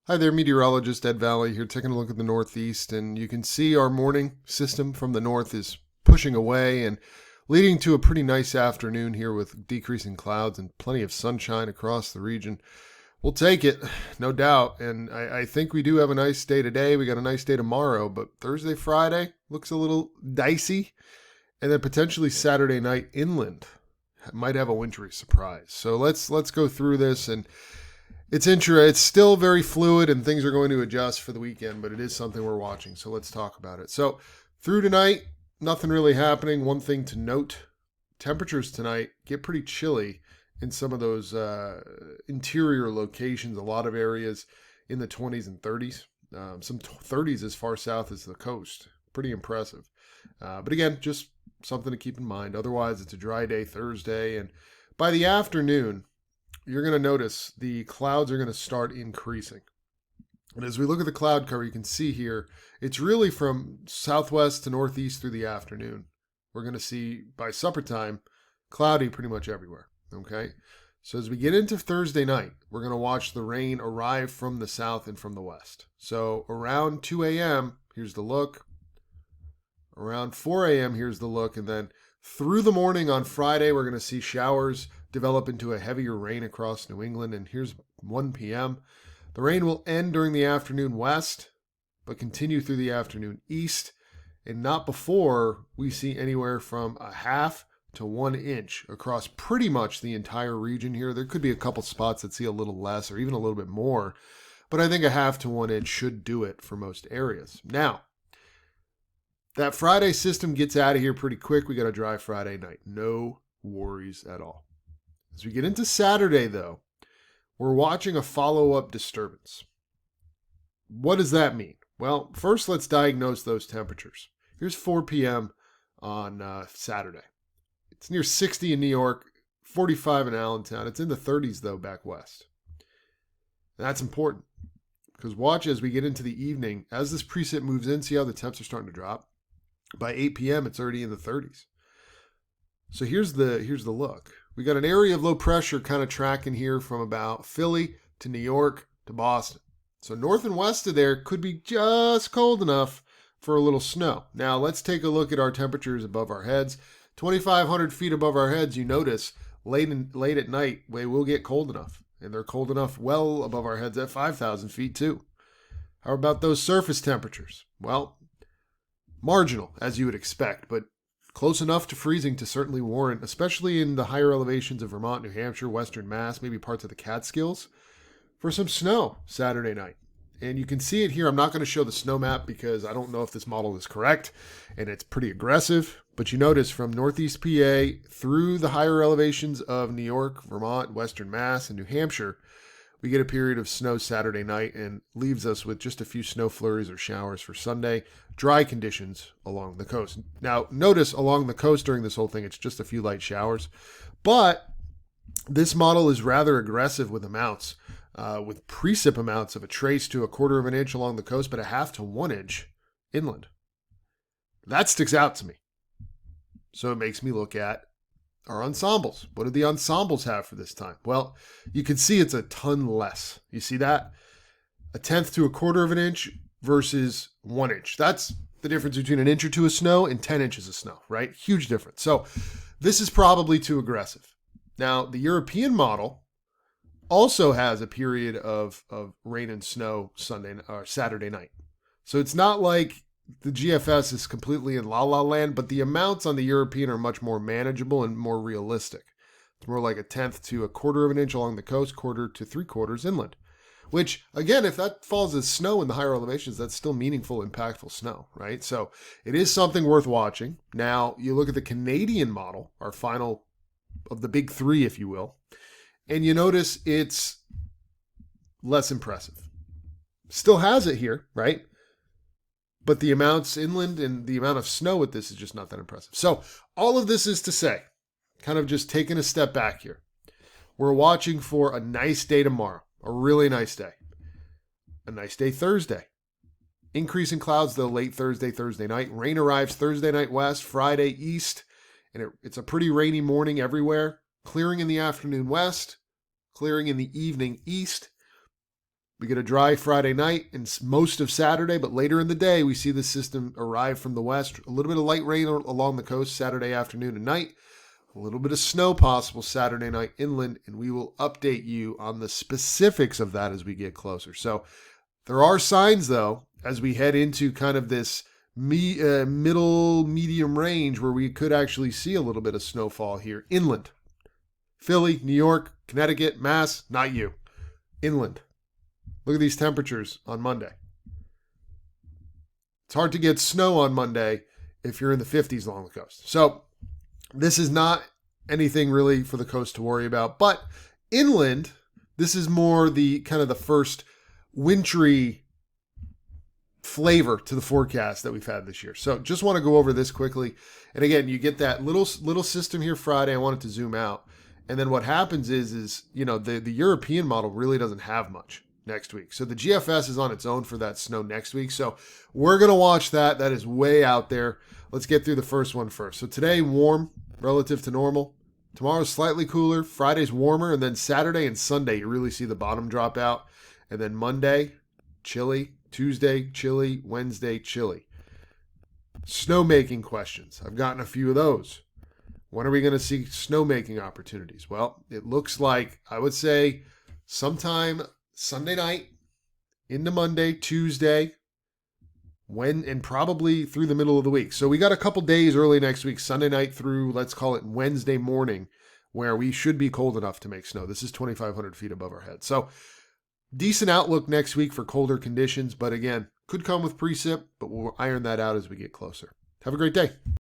Hi there, meteorologist Ed Valley here, taking a look at the Northeast, and you can see our morning system from the north is pushing away and leading to a pretty nice afternoon here with decreasing clouds and plenty of sunshine across the region. We'll take it, no doubt, and I think we do have a nice day today. We got a nice day tomorrow, but Thursday, Friday looks a little dicey, and then potentially Saturday night inland might have a wintry surprise. So let's go through this and it's still very fluid and things are going to adjust for the weekend, but it is something we're watching. So let's talk about it. So through tonight, nothing really happening. One thing to note, temperatures tonight get pretty chilly in some of those interior locations, a lot of areas in the 20s and 30s. Some 30s as far south as the coast. Pretty impressive. But again, just something to keep in mind. Otherwise, it's a dry day Thursday. And by the afternoon, you're going to notice the clouds are going to start increasing. And as we look at the cloud cover, you can see here, it's really from southwest to northeast through the afternoon. We're going to see by supper time, cloudy pretty much everywhere. Okay. So as we get into Thursday night, we're going to watch the rain arrive from the south and from the west. So around 2 a.m., here's the look. Around 4 a.m., here's the look. And then through the morning on Friday, we're going to see showers develop into a heavier rain across New England. And here's 1 p.m. The rain will end during the afternoon west, but continue through the afternoon east, and not before we see anywhere from a half to 1 inch across pretty much the entire region here. There could be a couple spots that see a little less or even a little bit more, but I think a half to 1 inch should do it for most areas. Now, that Friday system gets out of here pretty quick. We got a dry Friday night. No worries at all. As we get into Saturday, though, we're watching a follow-up disturbance. What does that mean? Well, first let's diagnose those temperatures. Here's 4 p.m. on Saturday. It's near 60 in New York, 45 in Allentown. It's in the 30s, though, back west. That's important because watch as we get into the evening. As this precip moves in, see how the temps are starting to drop? By 8 p.m., it's already in the 30s. So here's the look. We got an area of low pressure kind of tracking here from about Philly to New York to Boston. So north and west of there could be just cold enough for a little snow. Now let's take a look at our temperatures above our heads. 2,500 feet above our heads, you notice late at night, we will get cold enough. And they're cold enough well above our heads at 5,000 feet too. How about those surface temperatures? Well, marginal, as you would expect, but close enough to freezing to certainly warrant, especially in the higher elevations of Vermont, New Hampshire, Western Mass, maybe parts of the Catskills, for some snow Saturday night. And you can see it here. I'm not going to show the snow map because I don't know if this model is correct, and it's pretty aggressive. But you notice from Northeast PA through the higher elevations of New York, Vermont, Western Mass, and New Hampshire, we get a period of snow Saturday night and leaves us with just a few snow flurries or showers for Sunday. Dry conditions along the coast. Now, notice along the coast during this whole thing, it's just a few light showers. But this model is rather aggressive with amounts, with precip amounts of a trace to a quarter of an inch along the coast, but a half to 1 inch inland. That sticks out to me. So it makes me look at our ensembles. What do the ensembles have for this time? Well, you can see it's a ton less. You see that? A tenth to a quarter of an inch versus 1 inch. That's the difference between an inch or two of snow and 10 inches of snow, right? Huge difference. So this is probably too aggressive. Now, the European model also has a period of rain and snow Sunday or Saturday night. So it's not like the GFS is completely in la-la land, but the amounts on the European are much more manageable and more realistic. It's more like a tenth to a quarter of an inch along the coast, quarter to 3/4 inland. Which, again, if that falls as snow in the higher elevations, that's still meaningful, impactful snow, right? So it is something worth watching. Now, you look at the Canadian model, our final of the big three, if you will, and you notice it's less impressive. Still has it here, right? But the amounts inland and the amount of snow with this is just not that impressive. So all of this is to say, kind of just taking a step back here, we're watching for a nice day tomorrow, a really nice day. A nice day Thursday. Increase in clouds, though, late Thursday night. Rain arrives Thursday night west, Friday east, and it's a pretty rainy morning everywhere. Clearing in the afternoon west, clearing in the evening east. We get a dry Friday night and most of Saturday, but later in the day, we see the system arrive from the west. A little bit of light rain along the coast Saturday afternoon and night. A little bit of snow possible Saturday night inland, and we will update you on the specifics of that as we get closer. So there are signs, though, as we head into kind of this middle medium range where we could actually see a little bit of snowfall here inland. Philly, New York, Connecticut, Mass, not you. Inland. Look at these temperatures on Monday. It's hard to get snow on Monday if you're in the 50s along the coast. So this is not anything really for the coast to worry about. But inland, this is more the kind of the first wintry flavor to the forecast that we've had this year. So just want to go over this quickly. And again, you get that little system here Friday. I wanted to zoom out. And then what happens is the European model really doesn't have much next week. So the GFS is on its own for that snow next week. So we're going to watch that. That is way out there. Let's get through the first one first. So today, warm relative to normal. Tomorrow's slightly cooler. Friday's warmer. And then Saturday and Sunday, you really see the bottom drop out. And then Monday, chilly. Tuesday, chilly. Wednesday, chilly. Snowmaking questions. I've gotten a few of those. When are we going to see snowmaking opportunities? Well, it looks like, I would say, sometime Sunday night into Monday, Tuesday, and probably through the middle of the week. So we got a couple days early next week, Sunday night through, let's call it Wednesday morning, where we should be cold enough to make snow. This is 2,500 feet above our head. So decent outlook next week for colder conditions, but again, could come with precip, but we'll iron that out as we get closer. Have a great day.